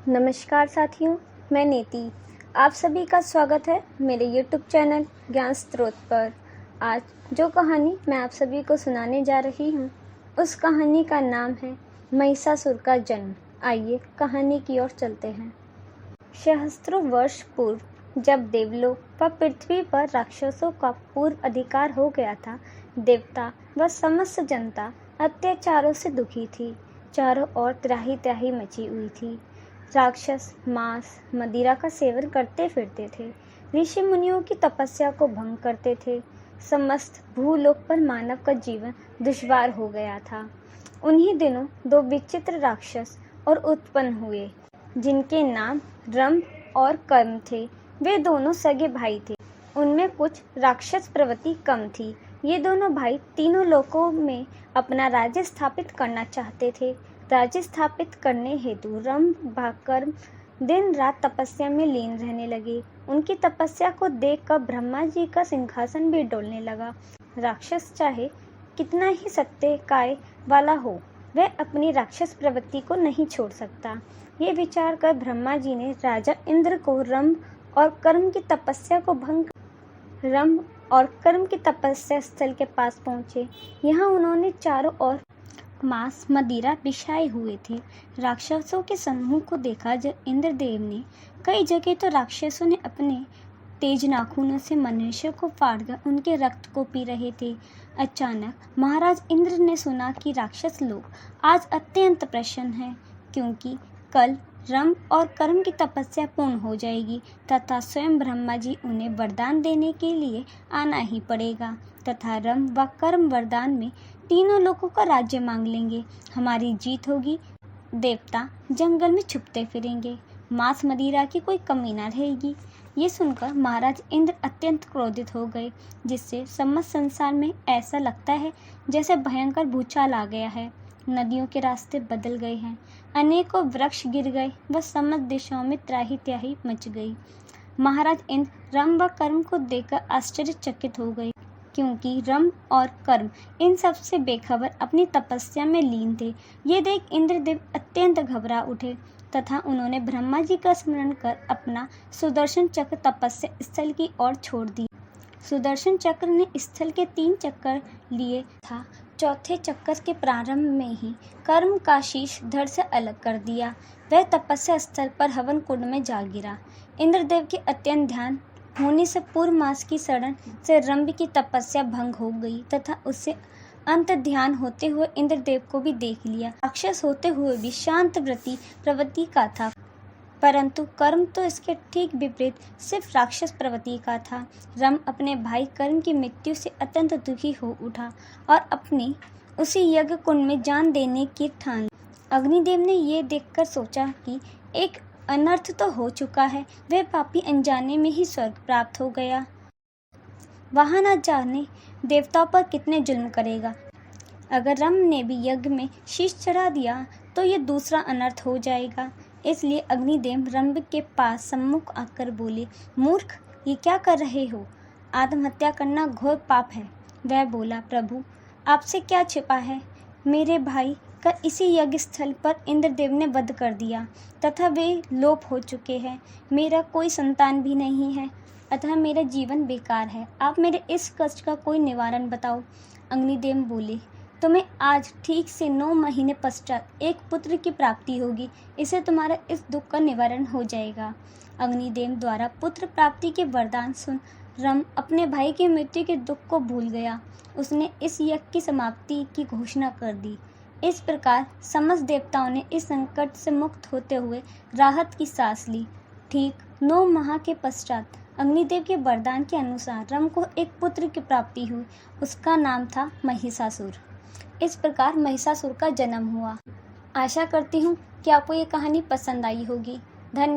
नमस्कार साथियों, मैं नीति। आप सभी का स्वागत है मेरे YouTube चैनल ज्ञान स्रोत पर। आज जो कहानी मैं आप सभी को सुनाने जा रही हूँ, उस कहानी का नाम है महिषासुर का जन्म। आइए कहानी की ओर चलते हैं। सहस्त्रों वर्ष पूर्व जब देवलोक व पृथ्वी पर राक्षसों का पूर्ण अधिकार हो गया था, देवता व समस्त जनता अत्याचारों से दुखी थी। चारों ओर त्राही त्राही मची हुई थी। राक्षस मांस मदिरा का सेवन करते फिरते थे, ऋषि मुनियों की तपस्या को भंग करते थे। समस्त भूलोक पर मानव का जीवन दुश्वार हो गया था। उन्हीं दिनों दो विचित्र राक्षस और उत्पन्न हुए, जिनके नाम रंभ और कर्म थे। वे दोनों सगे भाई थे। उनमें कुछ राक्षस प्रवृत्ति कम थी। ये दोनों भाई तीनों लोकों में अपना राज्य स्थापित करना चाहते थे। राज्य स्थापित करने हेतु रंभ व कर्म दिन रात तपस्या में लीन रहने लगे। उनकी तपस्या को देखकर ब्रह्मा जी का सिंहासन भी डोलने लगा। राक्षस चाहे कितना ही सत्य काय वाला हो, वह अपनी राक्षस प्रवृत्ति को नहीं छोड़ सकता। ये विचार कर ब्रह्मा जी ने राजा इंद्र को रंभ और कर्म की तपस्या स्थल के पास पहुँचे। यहाँ उन्होंने चारों ओर मांस मदिरा बिछाए हुए थे। राक्षसों के समूह को देखा जब इंद्रदेव ने कई जगह तो राक्षसों ने अपने तेज नाखूनों से मनुष्य को फाड़कर उनके रक्त को पी रहे थे। अचानक महाराज इंद्र ने सुना कि राक्षस लोग आज अत्यंत प्रसन्न हैं, क्योंकि कल रंभ और कर्म की तपस्या पूर्ण हो जाएगी तथा स्वयं ब्रह्मा जी उन्हें वरदान देने के लिए आना ही पड़ेगा तथा रंभ व कर्म वरदान में तीनों लोगों का राज्य मांग लेंगे। हमारी जीत होगी। देवता जंगल में छुपते फिरेंगे। मांस मदिरा की कोई कमी न रहेगी। ये सुनकर महाराज इंद्र अत्यंत क्रोधित हो गए, जिससे समस्त संसार में ऐसा लगता है जैसे भयंकर भूचाल आ गया है। नदियों के रास्ते बदल गए हैं, अनेकों वृक्ष गिर गए व समस्त दिशाओं में त्राही त्राही मच गई। महाराज इंद्र रंभ व कर्म को देखकर आश्चर्यचकित हो गए, क्योंकि रंभ और कर्म इन सब से बेखबर अपनी तपस्या में लीन थे। ये देख इंद्रदेव अत्यंत घबरा उठे तथा उन्होंने ब्रह्मा जी का स्मरण कर अपना सुदर्शन चक्र तपस्या स्थल की ओर छोड़ दिया। सुदर्शन चक्र ने स्थल के 3 चक्कर लिए था। चौथे चक्कर के प्रारंभ में ही कर्म का शीश धड़ से अलग कर दिया। वह तपस्या स्थल पर हवन कुंड में जा गिरा। इंद्रदेव के अत्यंत ध्यान होने से पूर्व मास की शरण से रंभ की तपस्या भंग हो गई तथा उससे अंत ध्यान होते हुए इंद्रदेव को भी देख लिया। राक्षस होते हुए भी शांत प्रवृत्ति का था, परंतु कर्म तो इसके ठीक विपरीत सिर्फ राक्षस प्रवृत्ति का था। रंभ अपने भाई कर्म की मृत्यु से अत्यंत दुखी हो उठा और अपनी उसी यज्ञ कुंड में जान देने की ठान ली। अग्निदेव ने ये देखकर सोचा कि एक अनर्थ तो हो चुका है। वह पापी अनजाने में ही स्वर्ग प्राप्त हो गया। वहां न जाने देवताओं पर कितने जुल्म करेगा। अगर रंभ ने भी यज्ञ में शीश चढ़ा दिया तो ये दूसरा अनर्थ हो जाएगा। इसलिए अग्निदेव रंभ के पास सम्मुख आकर बोले, मूर्ख, ये क्या कर रहे हो? आत्महत्या करना घोर पाप है। वह बोला, प्रभु, आपसे क्या छिपा है? मेरे भाई का इसी यज्ञ स्थल पर इंद्रदेव ने वध कर दिया तथा वे लोप हो चुके हैं। मेरा कोई संतान भी नहीं है, अतः मेरा जीवन बेकार है। आप मेरे इस कष्ट का कोई निवारण बताओ। अग्निदेव बोले, तुम्हें आज ठीक से 9 महीने पश्चात एक पुत्र की प्राप्ति होगी। इससे तुम्हारा इस दुख का निवारण हो जाएगा। अग्निदेव द्वारा पुत्र प्राप्ति के वरदान सुन रंभ अपने भाई की मृत्यु के दुख को भूल गया। उसने इस यज्ञ की समाप्ति की घोषणा कर दी। इस प्रकार समस्त देवताओं ने इस संकट से मुक्त होते हुए राहत की सांस ली। ठीक 9 माह के पश्चात अग्निदेव के वरदान के अनुसार रंभ को एक पुत्र की प्राप्ति हुई। उसका नाम था महिषासुर। इस प्रकार महिषासुर का जन्म हुआ। आशा करती हूँ कि आपको ये कहानी पसंद आई होगी। धन्यवाद।